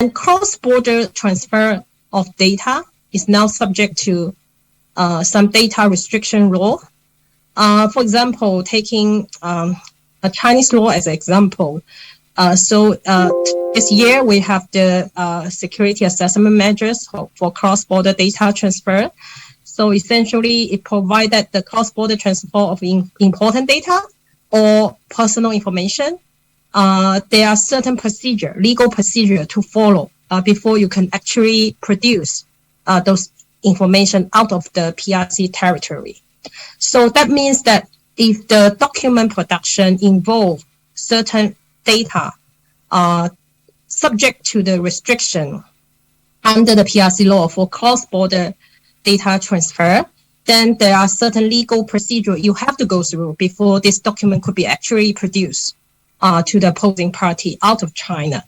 And cross-border transfer of data is now subject to some data restriction law. For example, taking a Chinese law as an example. This year we have the security assessment measures for cross-border data transfer. So essentially, it provided the cross-border transfer of important data or personal information. There are certain legal procedure to follow before you can actually produce those information out of the PRC territory. So that means that if the document production involves certain data subject to the restriction under the PRC law for cross-border data transfer, then there are certain legal procedure you have to go through before this document could be actually produced to the opposing party out of China.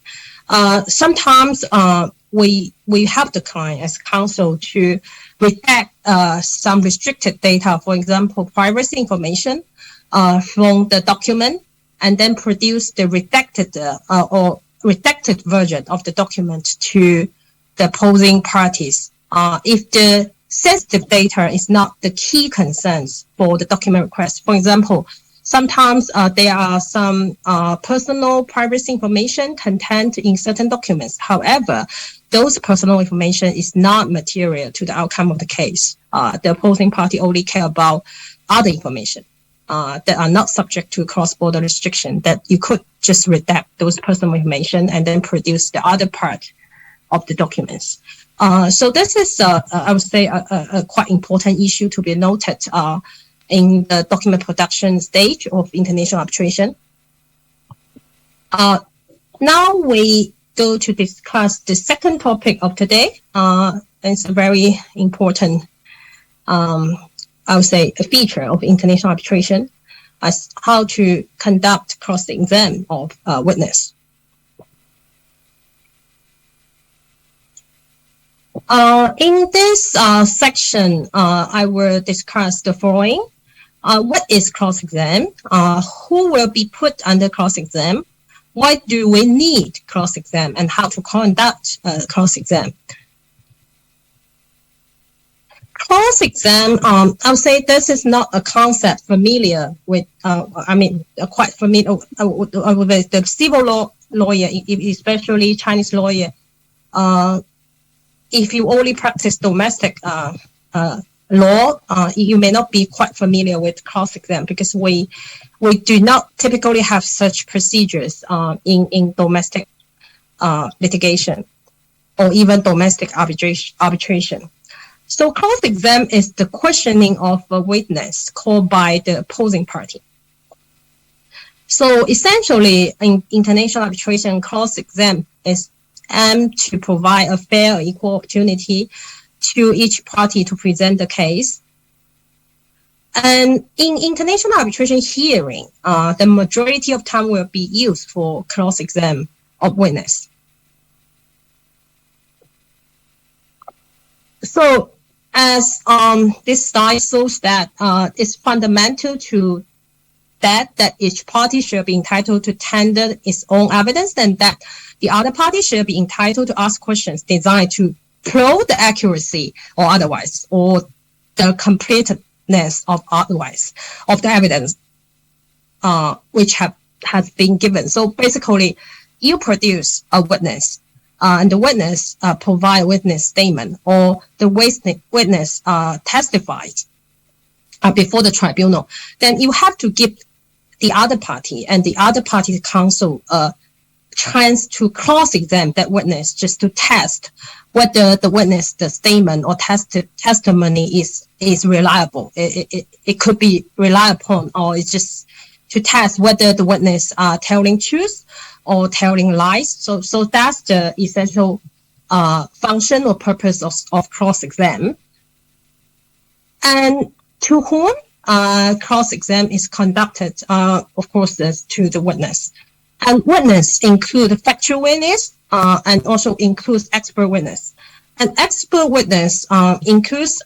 Sometimes we have the client as counsel to redact some restricted data, for example, privacy information from the document, and then produce the redacted version of the document to the opposing parties. If the sensitive data is not the key concerns for the document request, for example, sometimes there are some personal privacy information contained in certain documents. However, those personal information is not material to the outcome of the case. The opposing party only care about other information that are not subject to cross-border restriction, that you could just redact those personal information and then produce the other part of the documents. So this is, I would say, a quite important issue to be noted in the document production stage of international arbitration. Now we go to discuss the second topic of today. It's a very important, I would say, a feature of international arbitration, as how to conduct cross-exam of witness. In this section, I will discuss the following. What is cross-exam? Who will be put under cross-exam? Why do we need cross-exam, and how to conduct cross-exam? Cross-exam, I would say this is not a concept familiar with, quite familiar with the civil law lawyer, especially Chinese lawyer. If you only practice domestic law, you may not be quite familiar with cross-exam, because we do not typically have such procedures in domestic litigation or even domestic arbitration. So cross-exam is the questioning of a witness called by the opposing party. So essentially, in international arbitration, cross-exam is aimed to provide a fair or equal opportunity to each party to present the case. And in international arbitration hearing, the majority of time will be used for cross-exam of witness. So as this slide shows that it's fundamental to that each party should be entitled to tender its own evidence, and that the other party should be entitled to ask questions designed to prove the accuracy or otherwise, or the completeness of otherwise of the evidence which has been given. So basically, you produce a witness, and the witness provide witness statement, or the witness testifies before the tribunal. Then you have to give the other party and the other party's counsel a chance to cross-examine that witness, just to test whether the witness, the statement or testimony is reliable. It could be relied upon, or it's just to test whether the witness are telling truth or telling lies. So that's the essential function or purpose of cross-exam. And to whom cross-exam is conducted, of course, to the witness. And witness include factual witness and also includes expert witness. And expert witness includes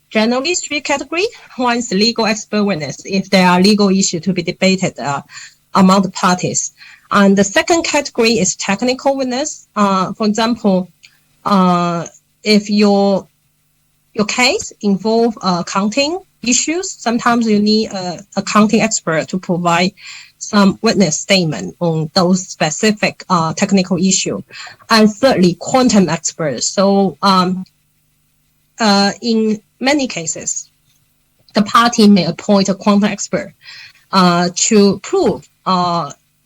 generally three categories. One is the legal expert witness, if there are legal issues to be debated among the parties. And the second category is technical witness. For example, if your case involve accounting issues, sometimes you need an accounting expert to provide some witness statement on those specific technical issue. And thirdly, quantum experts. So in many cases, the party may appoint a quantum expert to prove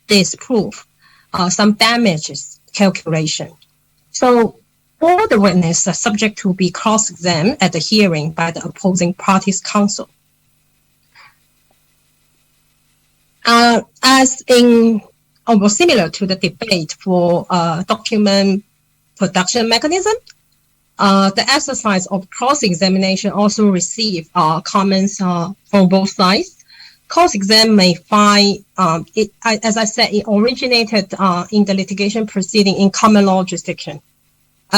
disprove some damages calculation. So all the witnesses are subject to be cross-examined at the hearing by the opposing party's counsel. Similar to the debate for document production mechanism, the exercise of cross-examination also receive comments from both sides. Cross-exam may find, as I said, it originated in the litigation proceeding in common law jurisdiction.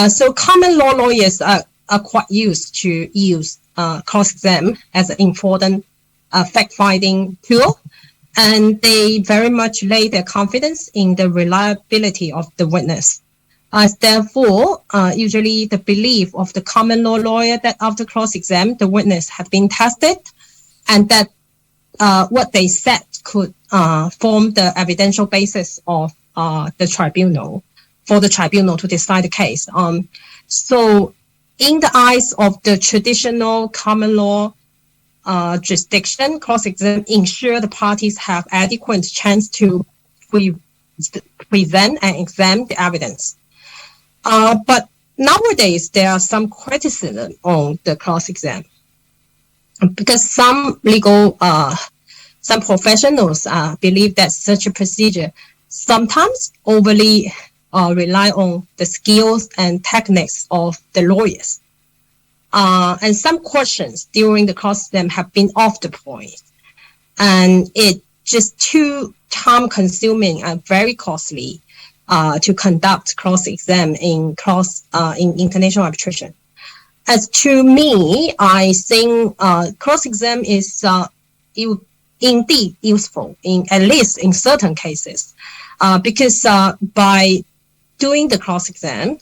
So common law lawyers are quite used to use cross-exam as an important fact-finding tool, and they very much lay their confidence in the reliability of the witness. Therefore, usually the belief of the common law lawyer that after cross-exam, the witness had been tested and that what they said could form the evidential basis of the tribunal, for the tribunal to decide the case. So in the eyes of the traditional common law jurisdiction, cross-exam ensure the parties have adequate chance to present and examine the evidence. But nowadays, there are some criticism on the cross-exam because some some professionals believe that such a procedure sometimes overly rely on the skills and techniques of the lawyers. And some questions during the cross-exam have been off the point. And it just too time-consuming and very costly to conduct cross-exam in international arbitration. As to me, I think cross-exam is indeed useful at least in certain cases, because by doing the cross-exam,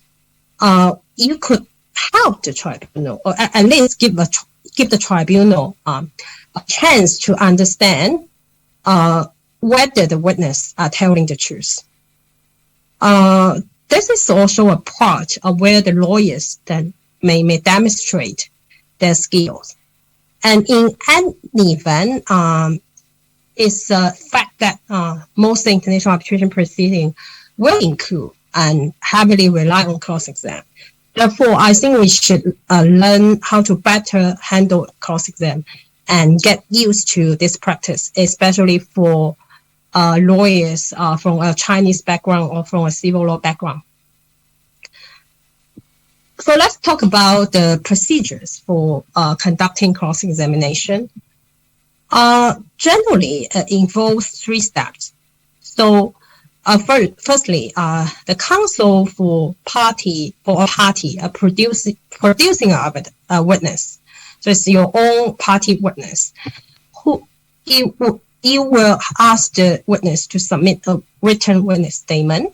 you could help the tribunal, or at least give the tribunal a chance to understand whether the witness are telling the truth. This is also a part of where the lawyers then may demonstrate their skills. And in any event, it's a fact that most international arbitration proceedings will include and heavily rely on cross-exam. Therefore, I think we should learn how to better handle cross-exam and get used to this practice, especially for lawyers from a Chinese background or from a civil law background. So let's talk about the procedures for conducting cross-examination. Generally, it involves 3 steps. So firstly, the counsel for a party producing a witness. So it's your own party witness. You will ask the witness to submit a written witness statement.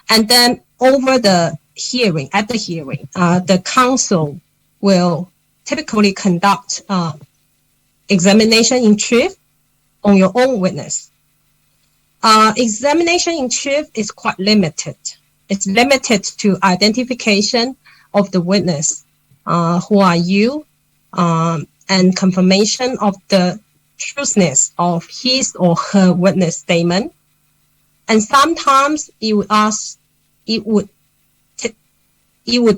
And then over the hearing, the counsel will typically conduct examination in chief on your own witness. Examination in chief is quite limited. It's limited to identification of the witness, who are you, and confirmation of the truthness of his or her witness statement. And sometimes it would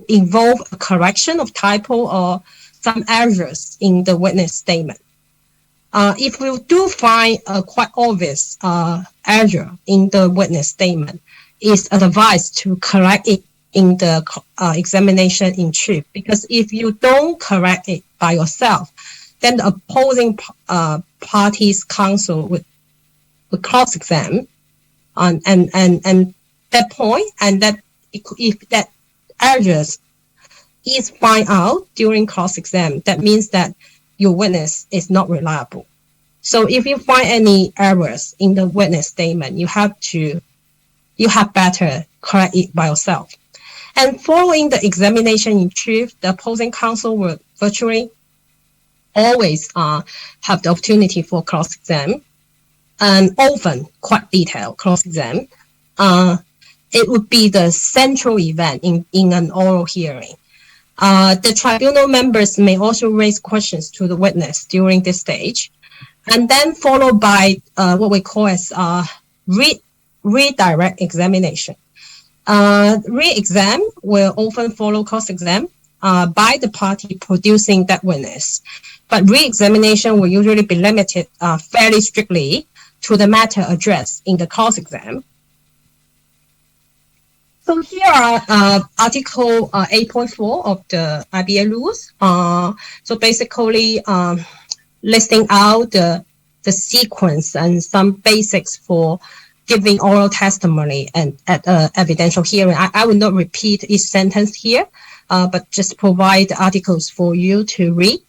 involve a correction of typo or some errors in the witness statement. If we do find a quite obvious error in the witness statement, it's advised to correct it in the examination in chief. Because if you don't correct it by yourself, then the opposing party's counsel would cross-examine and that point, and that if that errors is found out during cross-exam, that means that your witness is not reliable. So if you find any errors in the witness statement, you have better correct it by yourself. And following the examination in chief, the opposing counsel will virtually always have the opportunity for cross-exam, and often quite detailed cross-exam. It would be the central event in an oral hearing. The tribunal members may also raise questions to the witness during this stage, and then followed by what we call as redirect examination. Re-exam will often follow cross-exam by the party producing that witness, but re-examination will usually be limited fairly strictly to the matter addressed in the cross-exam. So here are Article 8.4 of the IBA rules. So basically listing out the sequence and some basics for giving oral testimony and at an evidential hearing. I will not repeat each sentence here, but just provide the articles for you to read.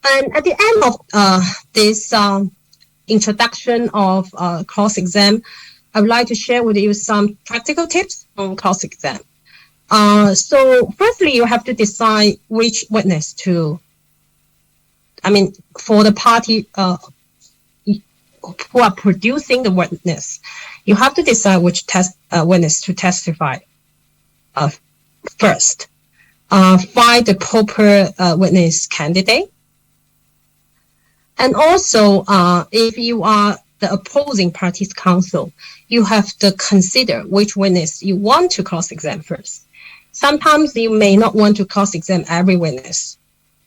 And at the end of this introduction of cross-exam, I would like to share with you some practical tips on cross-exam. So firstly, you have to decide which witness for the party who are producing the witness, you have to decide which witness to testify first. Find the proper witness candidate. And also, if you are the opposing party's counsel, you have to consider which witness you want to cross-exam first. Sometimes you may not want to cross-exam every witness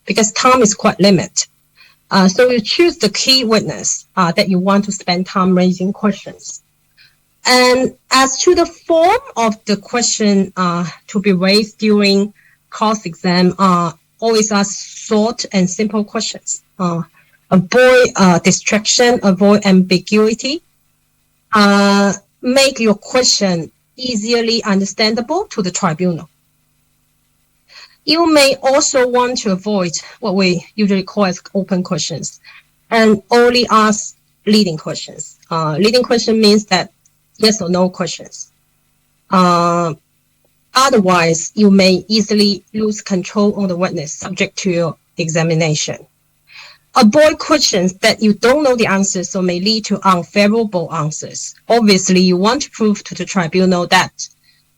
because time is quite limited. So you choose the key witness that you want to spend time raising questions. And as to the form of the question to be raised during cross-exam, always ask short and simple questions. Avoid distraction, avoid ambiguity. Make your question easily understandable to the tribunal. You may also want to avoid what we usually call as open questions and only ask leading questions. Leading question means that yes or no questions. Otherwise, you may easily lose control on the witness subject to your examination. Avoid questions that you don't know the answers, so may lead to unfavorable answers. Obviously, you want to prove to the tribunal that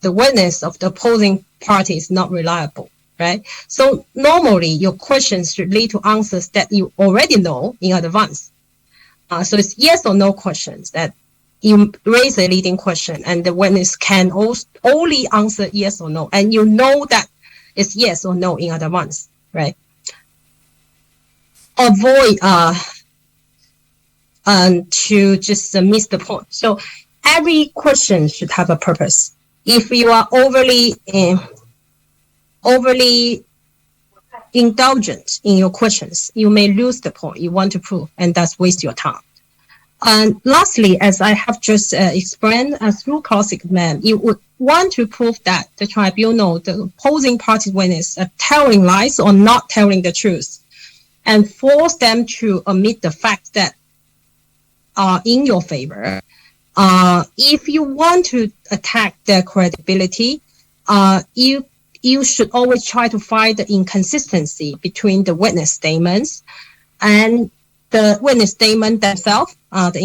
the witness of the opposing party is not reliable, right? So normally, your questions should lead to answers that you already know in advance. So it's yes or no questions that you raise a leading question and the witness can only answer yes or no. And you know that it's yes or no in advance, right? Avoid to just miss the point. So every question should have a purpose. If you are overly indulgent in your questions, you may lose the point you want to prove, and thus waste your time. And lastly, as I have just explained, through cross-exam, you would want to prove that the tribunal, the opposing party witness, are telling lies or not telling the truth, and force them to admit the facts that are in your favor. If you want to attack their credibility, you should always try to find the inconsistency between the witness statements and the witness statement themselves, the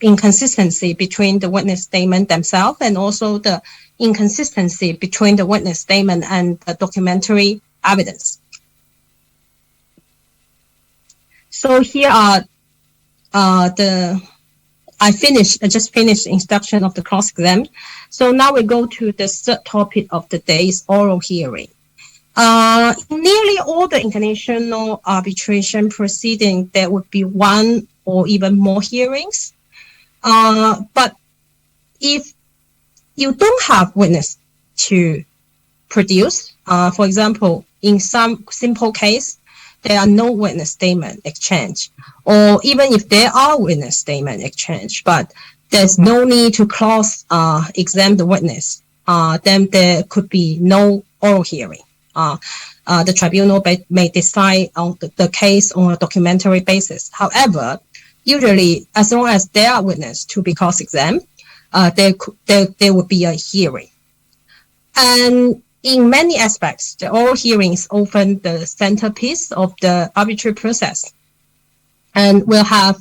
inconsistency between the witness statement themselves, and also the inconsistency between the witness statement and the documentary evidence. So here are I just finished the introduction of the cross-exam. So now we go to the third topic of the day's oral hearing. In nearly all the international arbitration proceedings, there would be one or even more hearings. But if you don't have witness to produce, for example, in some simple case, there are no witness statement exchange, or even if there are witness statement exchange, but there's no need to cross-examine the witness, then there could be no oral hearing. the tribunal may decide on the case on a documentary basis. However, usually, as long as there are witnesses to be cross-examined, there would be a hearing. And in many aspects, the oral hearing is often the centerpiece of the arbitrary process, and will have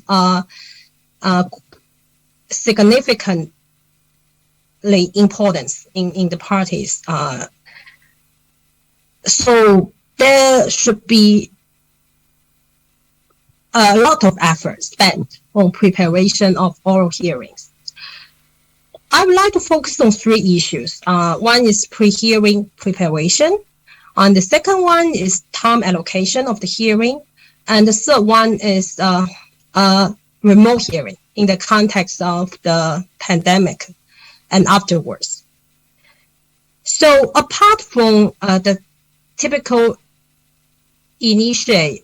significantly importance in the parties. So there should be a lot of effort spent on preparation of oral hearings. I would like to focus on 3 issues. One is pre-hearing preparation. And the second one is time allocation of the hearing. And the third one is remote hearing in the context of the pandemic and afterwards. So apart from the typical initiate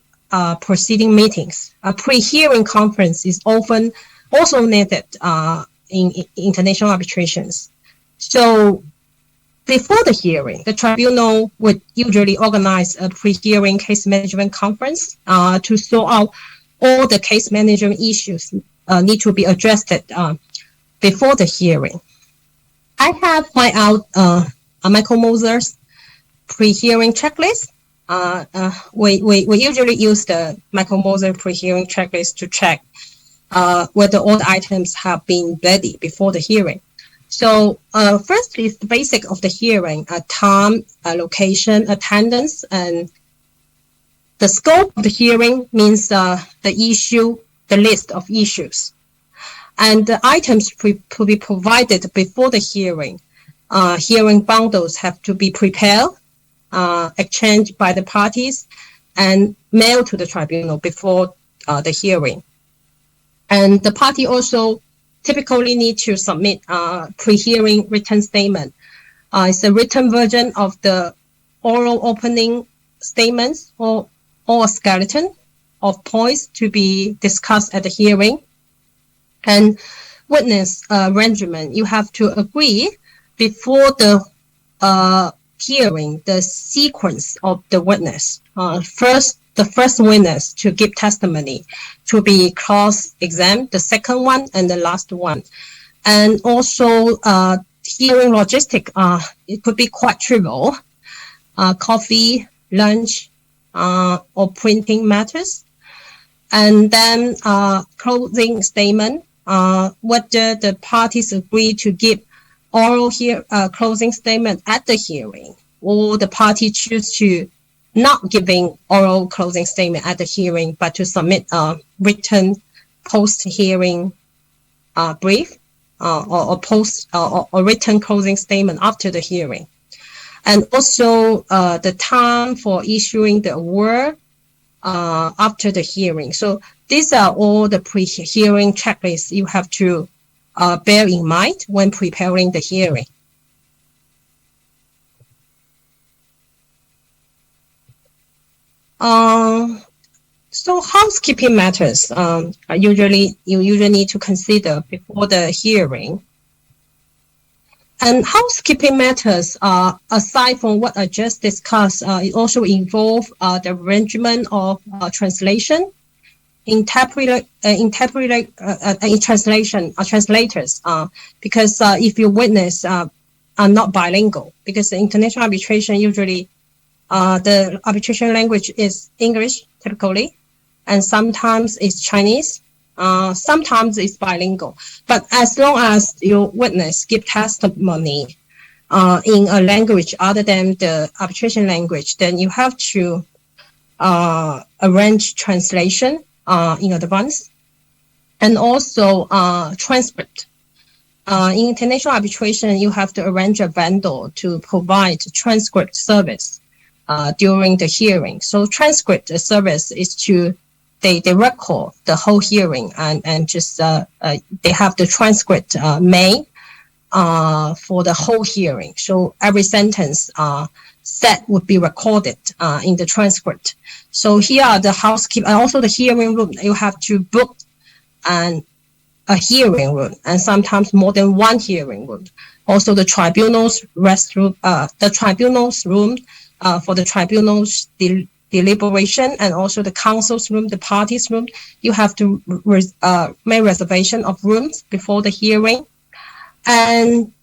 proceeding meetings, a pre-hearing conference is often also needed in international arbitrations. So before the hearing, the tribunal would usually organize a pre-hearing case management conference to sort out all the case management issues need to be addressed before the hearing. I have find out Michael Moser's pre-hearing checklist. We usually use the Michael Moser pre-hearing checklist to check whether all the items have been ready before the hearing. So first is the basic of the hearing, time, location, attendance, and the scope of the hearing means the issue, the list of issues. And the items to be provided before the hearing. Hearing bundles have to be prepared, exchanged by the parties, and mailed to the tribunal before the hearing. And the party also typically need to submit pre-hearing written statement. It's a written version of the oral opening statements or a skeleton of points to be discussed at the hearing. And witness arrangement, you have to agree before the hearing the sequence of the witness. The first witness to give testimony to be cross-examined, the second one and the last one. And also hearing logistic, it could be quite trivial. Coffee, lunch, or printing matters. And then closing statement, whether the parties agree to give oral closing statement at the hearing, or the party choose to not giving oral closing statement at the hearing, but to submit a written post-hearing brief or written closing statement after the hearing. And also the time for issuing the award after the hearing. So these are all the pre-hearing checklists you have to bear in mind when preparing the hearing. So housekeeping matters you usually need to consider before the hearing. And housekeeping matters, aside from what I just discussed, it also involve the arrangement of translation, translators, because if your witness are not bilingual, because the international arbitration usually the arbitration language is English typically, and sometimes it's Chinese, sometimes it's bilingual. But as long as your witness give testimony in a language other than the arbitration language, then you have to arrange translation in advance, and also transcript. In international arbitration, you have to arrange a vendor to provide transcript service during the hearing. So transcript service is to they record the whole hearing and just they have the transcript made for the whole hearing. So every sentence said would be recorded in the transcript. So here are the housekeeping and also the hearing room. You have to book a hearing room, and sometimes more than one hearing room. Also the tribunal's restroom, the tribunal's room for the tribunal's deliberation, and also the counsel's room, the parties room. You have to make reservation of rooms before the hearing. And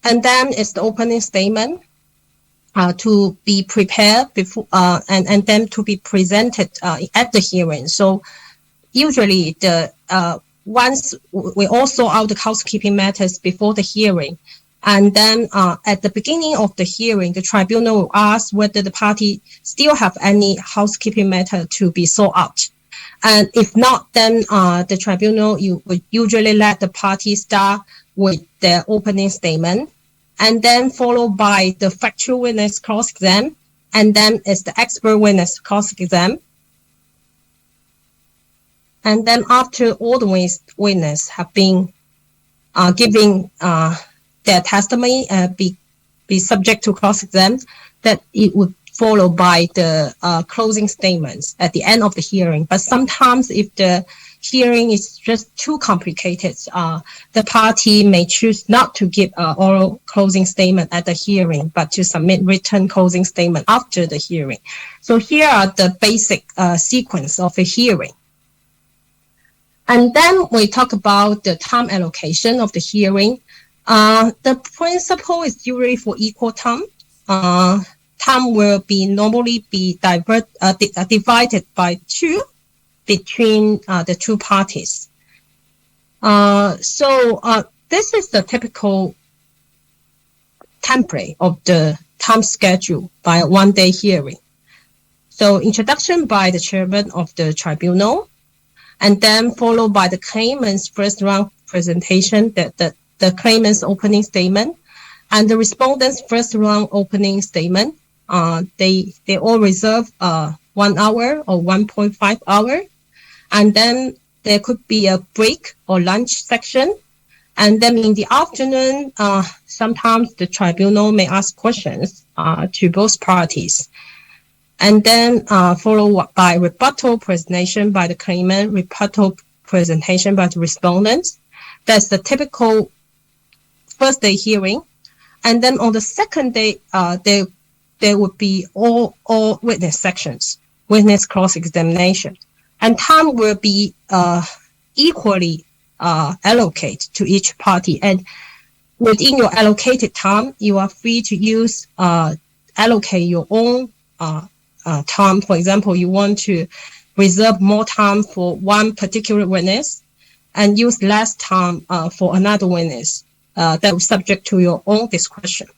then it's the opening statement to be prepared before and then to be presented at the hearing. So usually once we all sort out the housekeeping matters before the hearing, and then at the beginning of the hearing, the tribunal will ask whether the party still have any housekeeping matter to be sorted out. And if not, then the tribunal would usually let the party start with their opening statement, and then followed by the factual witness cross-exam, and then it's the expert witness cross-exam. And then after all the witnesses have been giving their testimony, be subject to cross-exam, that it would follow by the closing statements at the end of the hearing. But sometimes if the hearing is just too complicated, the party may choose not to give oral closing statement at the hearing, but to submit written closing statement after the hearing. So here are the basic sequence of the hearing. And then we talk about the time allocation of the hearing. The principle is usually for equal time. Time will normally be divided by 2 between the 2 parties. So this is the typical template of the time schedule by a one-day hearing. So introduction by the chairman of the tribunal, and then followed by the claimant's first round presentation, the claimant's opening statement, and the respondent's first round opening statement. They all reserve 1 hour or 1.5 hour, and then there could be a break or lunch section. And then in the afternoon, sometimes the tribunal may ask questions to both parties. And then followed by rebuttal presentation by the claimant, rebuttal presentation by the respondents. That's the typical first day hearing. And then on the second day, there would be all witness sections, witness cross-examination. And time will be equally allocated to each party. And within your allocated time, you are free to use, allocate your own time. For example, you want to reserve more time for one particular witness and use less time for another witness. That is subject to your own discretion.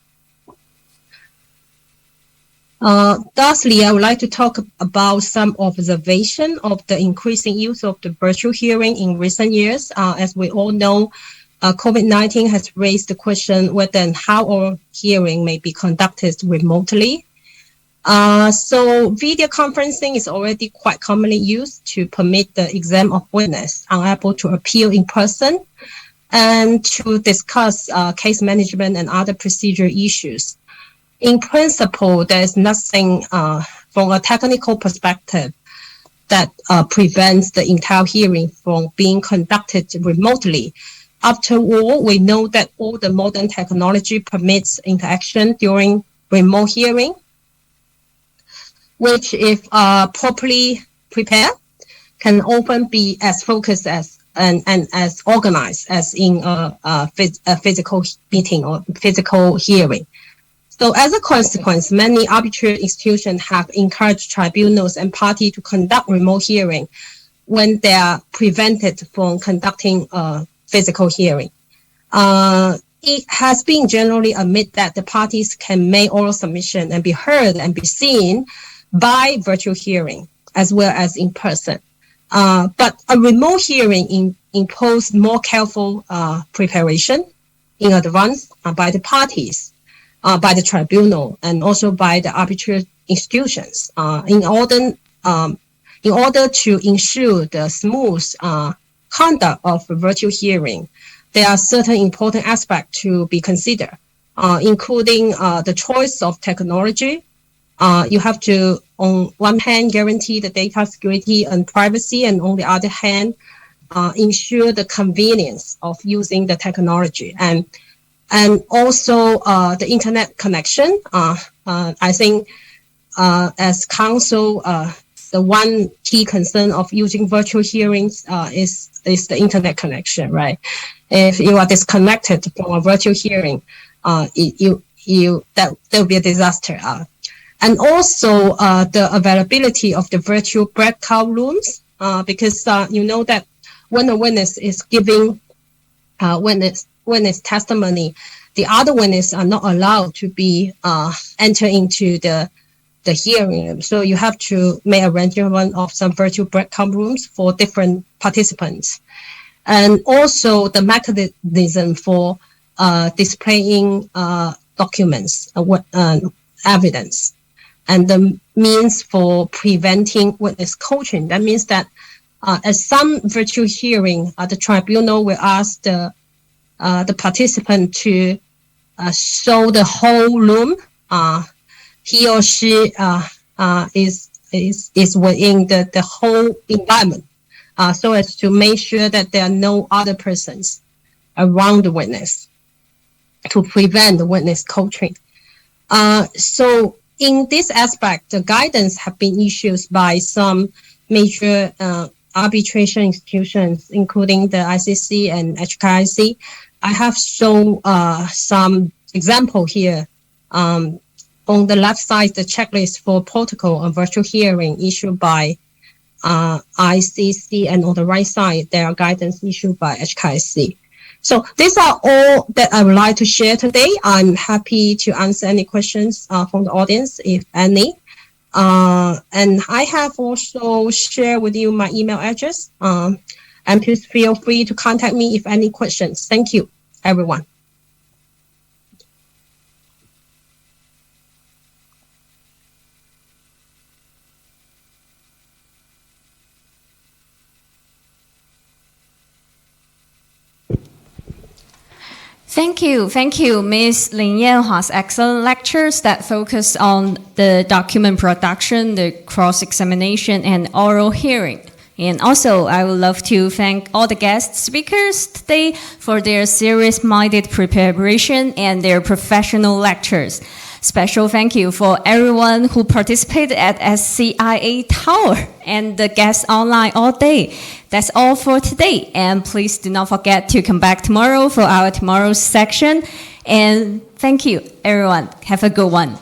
Lastly, I would like to talk about some observation of the increasing use of the virtual hearing in recent years. As we all know, COVID-19 has raised the question whether and how our hearing may be conducted remotely. So video conferencing is already quite commonly used to permit the exam of witness unable to appear in person and to discuss case management and other procedural issues. In principle, there is nothing from a technical perspective that prevents the entire hearing from being conducted remotely. After all, we know that all the modern technology permits interaction during remote hearing, which, if properly prepared, can often be as focused as and as organized as in a physical meeting or physical hearing. So as a consequence, many arbitrary institutions have encouraged tribunals and parties to conduct remote hearing when they are prevented from conducting a physical hearing. It has been generally admitted that the parties can make oral submission and be heard and be seen by virtual hearing as well as in person. But a remote hearing imposes more careful preparation in advance by the parties, by the tribunal, and also by the arbitrary institutions. In order to ensure the smooth conduct of a virtual hearing, there are certain important aspects to be considered, including the choice of technology. You have to, on one hand, guarantee the data security and privacy, and on the other hand, ensure the convenience of using the technology. And also the internet connection I think as counsel, the one key concern of using virtual hearings is the internet connection, right? If you are disconnected from a virtual hearing, that will be a disaster. And also the availability of the virtual breakout rooms, because you know that when a witness is giving witness testimony, the other witnesses are not allowed to be enter into the hearing room. So you have to make arrangement of some virtual breakout rooms for different participants. And also the mechanism for displaying documents, evidence, and the means for preventing witness coaching. That means that at some virtual hearing, the tribunal will ask the participant to show the whole room. He or she is within the whole environment, so as to make sure that there are no other persons around the witness to prevent the witness coaching. So in this aspect, the guidance have been issued by some major arbitration institutions, including the ICC and HKIC. I have shown some example here. On the left side, the checklist for protocol on virtual hearing issued by ICC, and on the right side, there are guidance issued by HKIC. So these are all that I would like to share today. I'm happy to answer any questions from the audience, if any. And I have also shared with you my email address. And please feel free to contact me if any questions. Thank you, everyone. Thank you, Ms. Lin Yanhua's excellent lectures that focus on the document production, the cross-examination, and oral hearing. And also, I would love to thank all the guest speakers today for their serious-minded preparation and their professional lectures. Special thank you for everyone who participated at SCIA Tower and the guests online all day. That's all for today. And please do not forget to come back tomorrow for our tomorrow's section. And thank you, everyone. Have a good one.